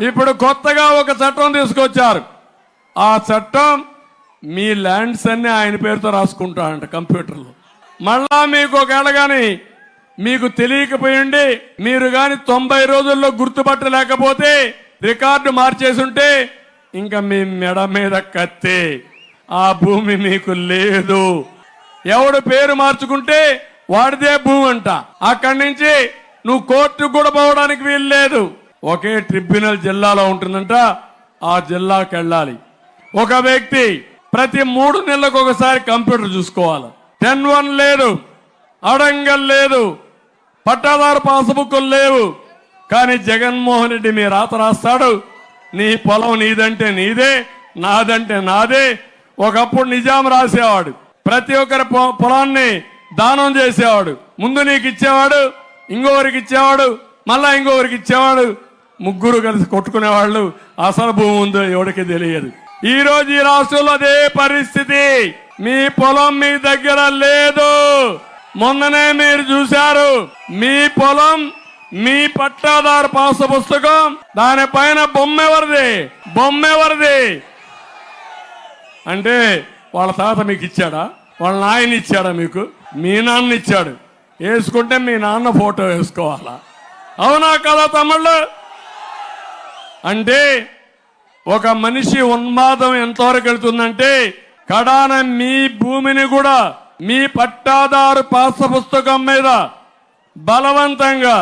ఇప్పుడు కొత్తగా ఒక చట్టం తీసుకొచ్చారు. ఆ చట్టం మీ ల్యాండ్స్ అన్ని ఆయన పేరుతో రాసుకుంటాడంట కంప్యూటర్లో. మళ్ళా మీకు ఒకవేళ కానీ మీకు తెలియకపోయింది, మీరు కానీ 90 రోజుల్లో గుర్తుపట్టలేకపోతే రికార్డు మార్చేసి ఉంటే ఇంకా మీ మెడ మీద కత్తే, ఆ భూమి మీకు లేదు. ఎవడు పేరు మార్చుకుంటే వాడిదే భూమి అంట. అక్కడి నుంచి నువ్వు కోర్టుకు కూడా పోవడానికి వీలు లేదు. ఒకే ట్రిబ్యునల్ జిల్లాలో ఉంటుందంట, ఆ జిల్లాకి వెళ్ళాలి. ఒక వ్యక్తి ప్రతి 3 నెలలకు ఒకసారి కంప్యూటర్ చూసుకోవాలి. 10-1 లేదు, అడంగల్ లేదు, పట్టాదారు పాస్బుక్లు లేవు. కానీ జగన్మోహన్ రెడ్డి మీ రాత రాస్తాడు. నీ పొలం నీదంటే నీదే, నాదంటే నాదే. ఒకప్పుడు నిజాం రాసేవాడు, ప్రతి ఒక్కరి పొలాన్ని దానం చేసేవాడు. ముందు నీకు ఇచ్చేవాడు, ఇంకొకరికి ఇచ్చేవాడు, మళ్ళా ఇంకొకరికి ఇచ్చేవాడు. ముగ్గురు కలిసి కొట్టుకునేవాళ్ళు. అసలు భూమి ఉందో ఎవరికి తెలియదు. ఈ రోజు ఈ రాష్ట్రంలో అదే పరిస్థితి. మీ పొలం మీ దగ్గర లేదు. మొన్ననే మీరు చూశారు, మీ పొలం మీ పట్టాదారు పాస్ పుస్తకం దానిపైన బొమ్మెవరిది అంటే వాళ్ళ తాత మీకు ఇచ్చాడా? వాళ్ళ నాయన ఇచ్చాడా? మీకు మీ నాన్న ఇచ్చాడు. వేసుకుంటే మీ నాన్న ఫోటో వేసుకోవాలా? అవునా కదా తమ్ముళ్ళు? అంటే ఒక మనిషి ఉన్మాదం ఎంతవరకు వెళ్తుందంటే కడాన మీ భూమిని కూడా మీ పట్టాదారు పాస్ పుస్తకం మీద బలవంతంగా